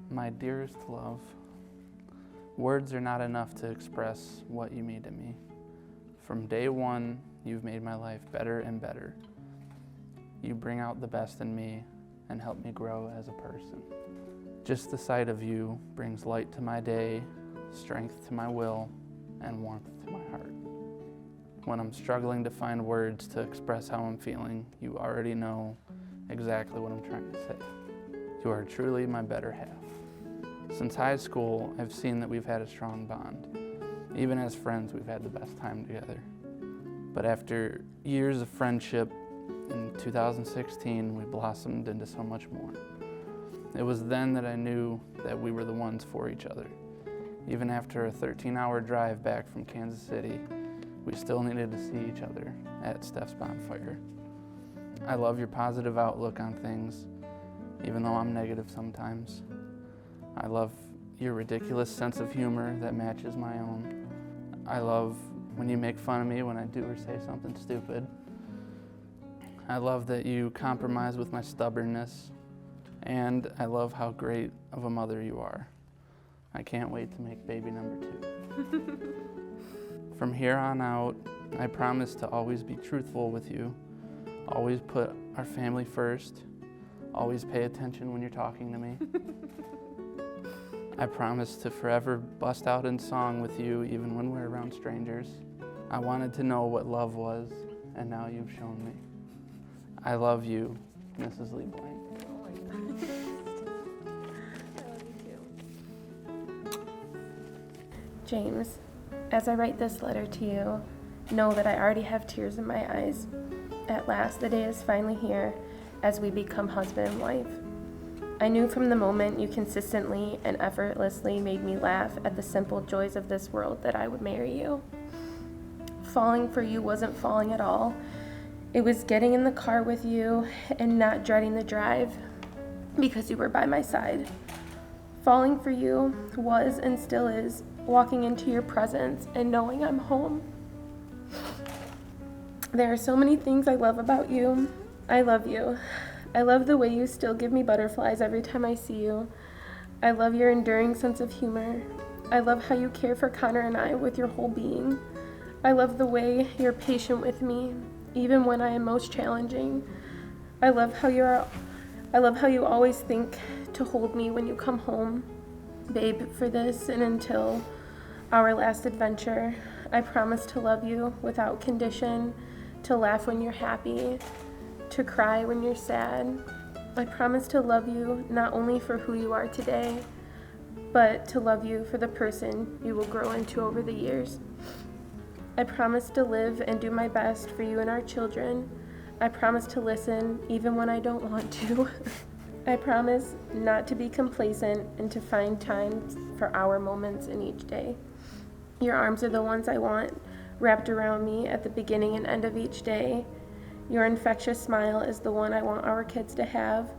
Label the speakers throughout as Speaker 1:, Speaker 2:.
Speaker 1: My dearest love, words are not enough to express what you mean to me. From day one, you've made my life better and better. You bring out the best in me and help me grow as a person. Just the sight of you brings light to my day, strength to my will, and warmth to my heart. When I'm struggling to find words to express how I'm feeling, you already know exactly what I'm trying to say. You are truly my better half. Since high school, I've seen that we've had a strong bond. Even as friends, we've had the best time together. But after years of friendship, in 2016, we blossomed into so much more. It was then that I knew that we were the ones for each other. Even after a 13-hour drive back from Kansas City, we still needed to see each other at Steph's bonfire. I love your positive outlook on things, even though I'm negative sometimes. I love your ridiculous sense of humor that matches my own. I love when you make fun of me when I do or say something stupid. I love that you compromise with my stubbornness, and I love how great of a mother you are. I can't wait to make baby number 2. From here on out, I promise to always be truthful with you, always put our family first, always pay attention when you're talking to me. I promise to forever bust out in song with you even when we're around strangers. I wanted to know what love was, and now you've shown me. I love you, Mrs. Lieblang.
Speaker 2: Oh my God. I love you too. James, as I write this letter to you, know that I already have tears in my eyes. At last, the day is finally here as we become husband and wife. I knew from the moment you consistently and effortlessly made me laugh at the simple joys of this world that I would marry you. Falling for you wasn't falling at all. It was getting in the car with you and not dreading the drive because you were by my side. Falling for you was and still is walking into your presence and knowing I'm home. There are so many things I love about you. I love you. I love the way you still give me butterflies every time I see you. I love your enduring sense of humor. I love how you care for Connor and I with your whole being. I love the way you're patient with me, even when I am most challenging. I love how you always think to hold me when you come home. Babe, for this and until our last adventure, I promise to love you without condition, to laugh when you're happy, to cry when you're sad. I promise to love you not only for who you are today, but to love you for the person you will grow into over the years. I promise to live and do my best for you and our children. I promise to listen even when I don't want to. I promise not to be complacent and to find time for our moments in each day. Your arms are the ones I want wrapped around me at the beginning and end of each day. Your infectious smile is the one I want our kids to have.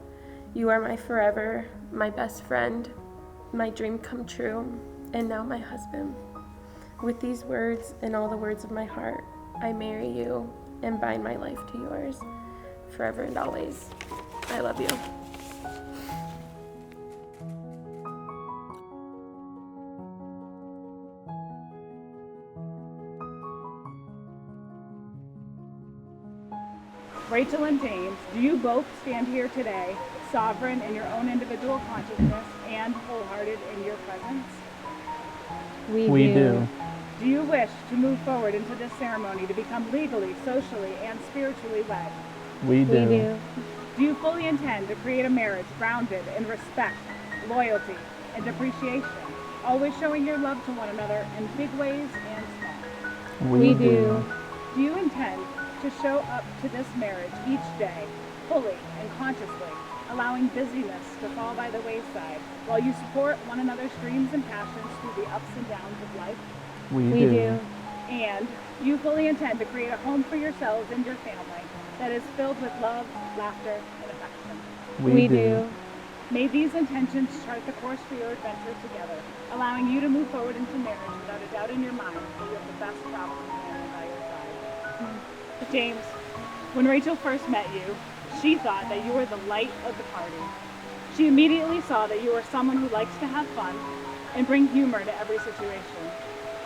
Speaker 2: You are my forever, my best friend, my dream come true, and now my husband. With these words and all the words of my heart, I marry you and bind my life to yours, forever and always. I love you.
Speaker 3: Rachel and James, do you both stand here today, sovereign in your own individual consciousness and wholehearted in your presence?
Speaker 1: We do.
Speaker 3: Do you wish to move forward into this ceremony to become legally, socially, and spiritually wed?
Speaker 1: We do.
Speaker 3: Do you fully intend to create a marriage grounded in respect, loyalty, and appreciation, always showing your love to one another in big ways and small?
Speaker 1: We do.
Speaker 3: Do you intend to show up to this marriage each day, fully and consciously, allowing busyness to fall by the wayside, while you support one another's dreams and passions through the ups and downs of life?
Speaker 1: We do.
Speaker 3: And you fully intend to create a home for yourselves and your family that is filled with love, laughter, and affection?
Speaker 1: We do.
Speaker 3: May these intentions chart the course for your adventure together, allowing you to move forward into marriage without a doubt in your mind that you have the best travel companion by your side. James, when Rachel first met you, she thought that you were the light of the party. She immediately saw that you were someone who likes to have fun and bring humor to every situation.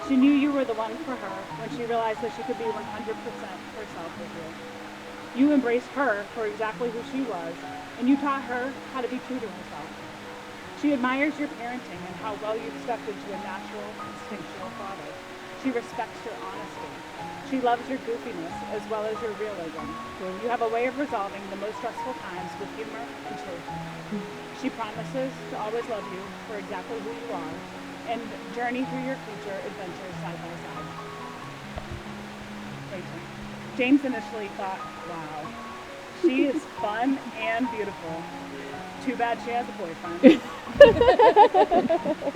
Speaker 3: She knew you were the one for her when she realized that she could be 100% herself with you. You embraced her for exactly who she was, and you taught her how to be true to herself. She admires your parenting and how well you've stepped into a natural, instinctual father. She respects your honesty. She loves your goofiness as well as your realism. You have a way of resolving the most stressful times with humor and truth. She promises to always love you for exactly who you are and journey through your future adventures side by side. Rachel. James initially thought, wow, she is fun and beautiful. Too bad she has a boyfriend.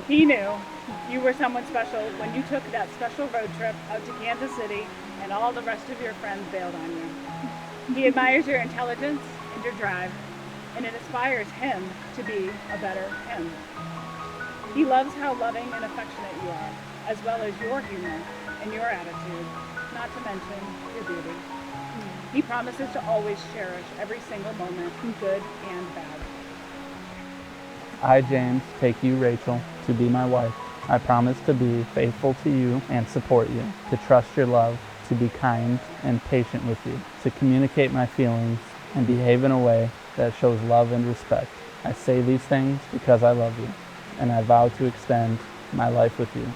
Speaker 3: He knew you were someone special when you took that special road trip out to Kansas City and all the rest of your friends bailed on you. He admires your intelligence and your drive, and it inspires him to be a better him. He loves how loving and affectionate you are, as well as your humor and your attitude, not to mention your beauty. He promises to always cherish every single moment, good and bad.
Speaker 1: I, James, take you, Rachel, to be my wife. I promise to be faithful to you and support you, to trust your love, to be kind and patient with you, to communicate my feelings and behave in a way that shows love and respect. I say these things because I love you, and I vow to extend my life with you.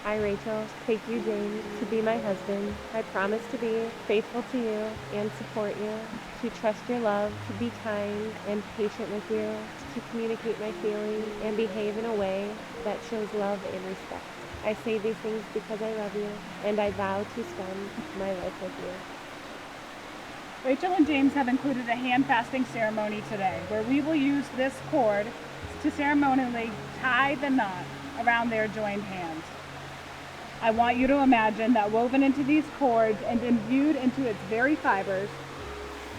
Speaker 2: I, Rachel, take you, James, to be my husband. I promise to be faithful to you and support you, to trust your love, to be kind and patient with you, to communicate my feelings and behave in a way that shows love and respect. I say these things because I love you, and I vow to spend my life with you.
Speaker 3: Rachel and James have included a hand fasting ceremony today, where we will use this cord to ceremonially tie the knot around their joined hands. I want you to imagine that woven into these cords and imbued into its very fibers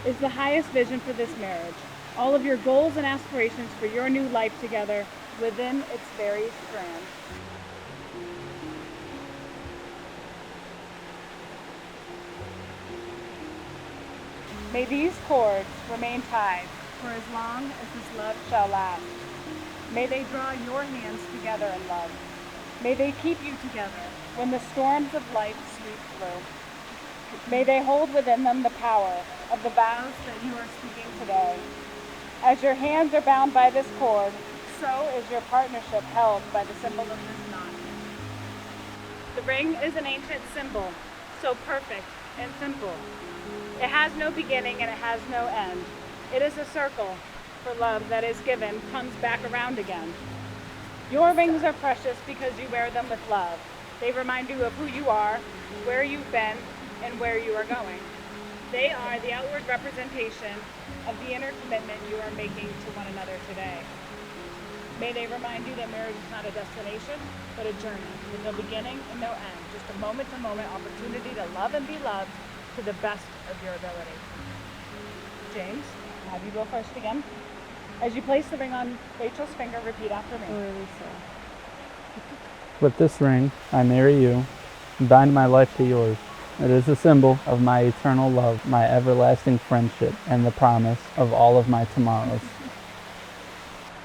Speaker 3: is the highest vision for this marriage. All of your goals and aspirations for your new life together within its very strand. May these cords remain tied for as long as this love shall last. May they draw your hands together in love. May they keep you together when the storms of life sweep through. May they hold within them the power of the vows that you are speaking today. As your hands are bound by this cord, so is your partnership held by the symbol of this knot. The ring is an ancient symbol, so perfect and simple. It has no beginning and it has no end. It is a circle, for love that is given comes back around again. Your rings are precious because you wear them with love. They remind you of who you are, where you've been, and where you are going. They are the outward representation of the inner commitment you are making to one another today. May they remind you that marriage is not a destination, but a journey with no beginning and no end. Just a moment-to-moment opportunity to love and be loved to the best of your ability. James, I'll have you go first again. As you place the ring on Rachel's finger, repeat after me.
Speaker 1: With this ring, I marry you and bind my life to yours. It is a symbol of my eternal love, my everlasting friendship, and the promise of all of my tomorrows.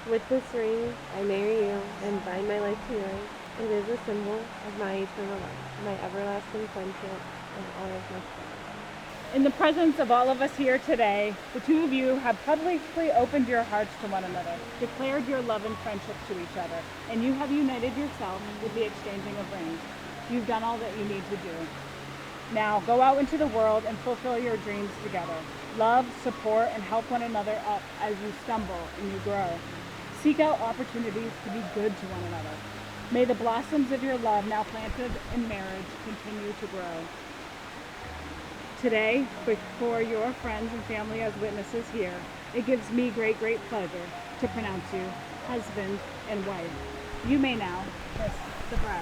Speaker 2: With this ring, I marry you and bind my life to yours. It is a symbol of my eternal love, my everlasting friendship, and all of my strength.
Speaker 3: In the presence of all of us here today, the two of you have publicly opened your hearts to one another, declared your love and friendship to each other, and you have united yourself with the exchanging of rings. You've done all that you need to do. Now, go out into the world and fulfill your dreams together. Love, support, and help one another up as you stumble and you grow. Seek out opportunities to be good to one another. May the blossoms of your love, now planted in marriage, continue to grow. Today, before your friends and family as witnesses here, it gives me great pleasure to pronounce you husband and wife. You may now kiss the bride.